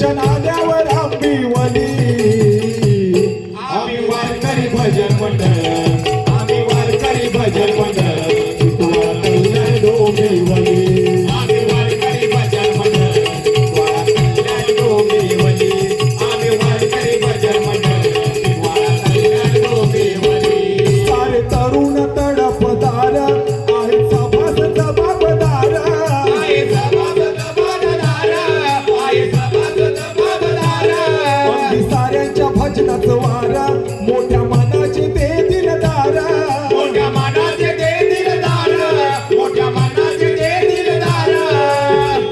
दर्शन आल्यावर आंबिवली आम्ही वारकरी भजन मंडळ, आम्ही वारकरी भजन मंडळ, डोंबिवली आम्ही वारकरी भजन मंडळ, डोंबिवली, आम्ही वारकरी भजन मंडळ, डोंबिवली. सारे तरुण तडफदार आहेत सभास जबाबदार आहे सभासद पदधार, आहे सभासद पदधार. अगदी साऱ्यांच्या भजनाचं वार मोठ्या मनाचे ते दिलदार मोठ्या मानाचे ते दिलदार, मोठ्या मानाचे ते दिलदार.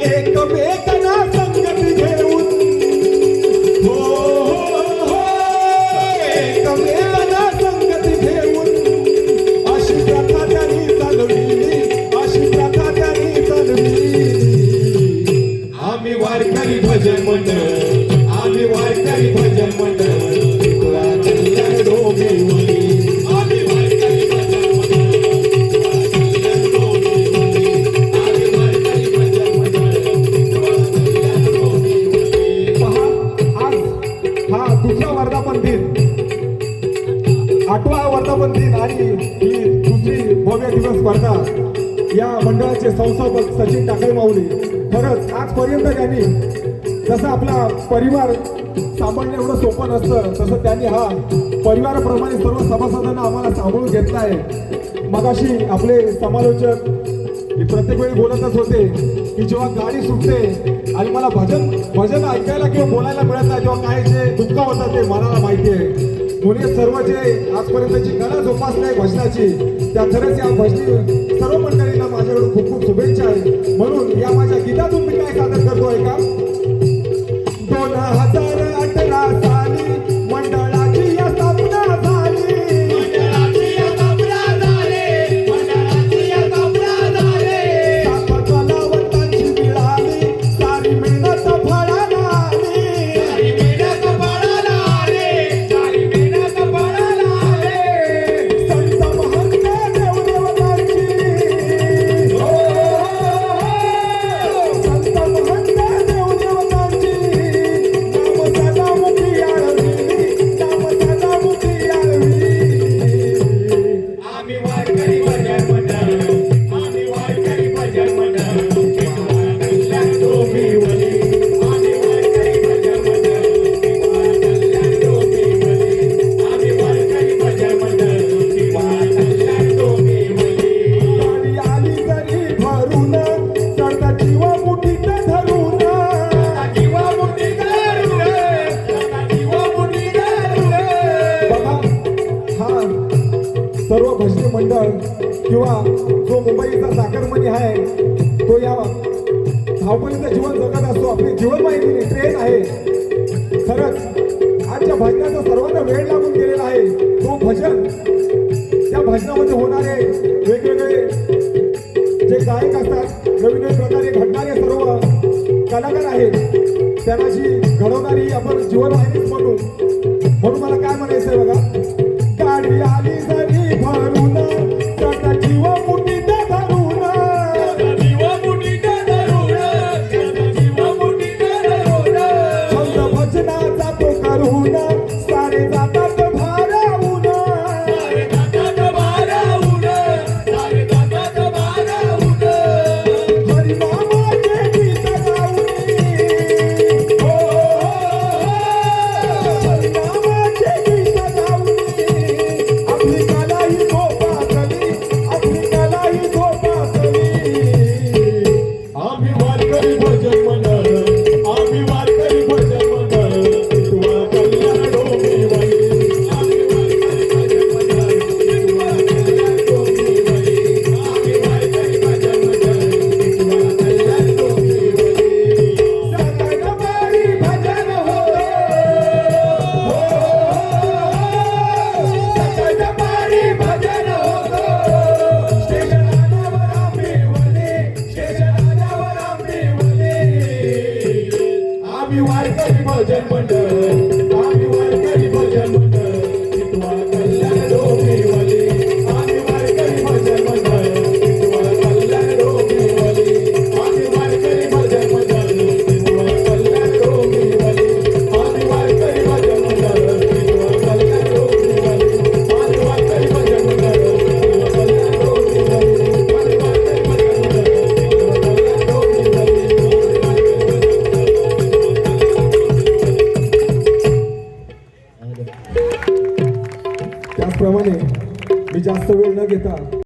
एकमेकांना संगत घेऊन हो एकमेकांना संगत घेऊन अशी प्रथा त्यांनी चालविली, अशी प्रथा त्यांनी चालविली. आम्ही वारकरी भजन मंडळ, आम्ही वारकरी भजन मंडळ, डोंबिवली. आम्ही वारकरी भजन मंडळ, डोंबिवली. आम्ही वारकरी भजन मंडळ, डोंबिवली. पहा, आज हा दुसरा वर्धापन दिन, 8वा वर्धापन दिन आणि ही दुसरी भव्य दिवस स्पर्धा या मंडळाचे संस्थापक सचिन टाकळे माऊली खरंच आजपर्यंत त्यांनी जसं आपला परिवार सांभाळणं एवढं सोपं नसतं तसं त्यांनी हा परिवाराप्रमाणे सर्व सभासदांना आम्हाला सांभाळून घेतला आहे. मगाशी आपले समालोचक हे प्रत्येक वेळी बोलतच होते की जेव्हा गाडी सुटते आणि मला भजन ऐकायला किंवा बोलायला मिळत नाही तेव्हा काय जे दुःख होतं ते मनाला माहिती आहे. म्हणून सर्व जे आजपर्यंतची कला जोपासली आहे भजनाची त्या खरंच या भजनी सर्व मंडळींना माझ्याकडून खूप खूप शुभेच्छा आहे. म्हणून या माझ्या गीतातून मी काय सादर करतोय का 2018 साली मंडळाची या स्थापना झाली, मंडळाची स्थापना झाली, मंडळाची स्थापना झाली. सात कलावंतांची मिळाली सारी मेहनत फळाला आली. सारी मेहनत फळाला आली, सारी मेहनत फळाला आली. संत महंत देवदेवतांची संत महंत देवदेवतांची नाम सदामुखी आळवी, नाम सदामुखी आळवी. आम्ही वारकरी भजन मंडळ, आम्ही वारकरी भजन मंडळ, डोंबिवली. आम्ही वारकरी भजन मंडळ, डोंबिवली. आम्ही वारकरी भजन मंडळ, डोंबिवली. गाडी आली जरी भरून चढता जीव मुठीत धरून जीवा मुठी धरून, जीवा मुठी धरून. बघा हा सर्व भजनी मंडळ किंवा जो मुंबईचा चाकरमनी आहे तो या धावपळीचं जीवन जगत असतो. आपली जीवनवाहिनी ट्रेन आहे. खरंच आजच्या भजनाचा सर्वांना वेळ लागून गेलेला आहे. तो भजन त्या भजनामध्ये होणारे वेगवेगळे जे गायक असतात, नवीन नवीन प्रकारे घडणारे सर्व कलाकार आहेत त्यांना जी घडवणारी आपण जीवनवाहिनीच म्हणू. म्हणून मला काय म्हणायचंय बघा, गाडी आली जरी भरून चढता जीव मुठीत धरून जीवा मुठी धरून, जीवा मुठी धरून. छंद भजनाचा तो करून सारे जातात भारावून. सारे जातात भारावून, सारे जातात भारावून. हरिनामाचे गीत गाऊन घेता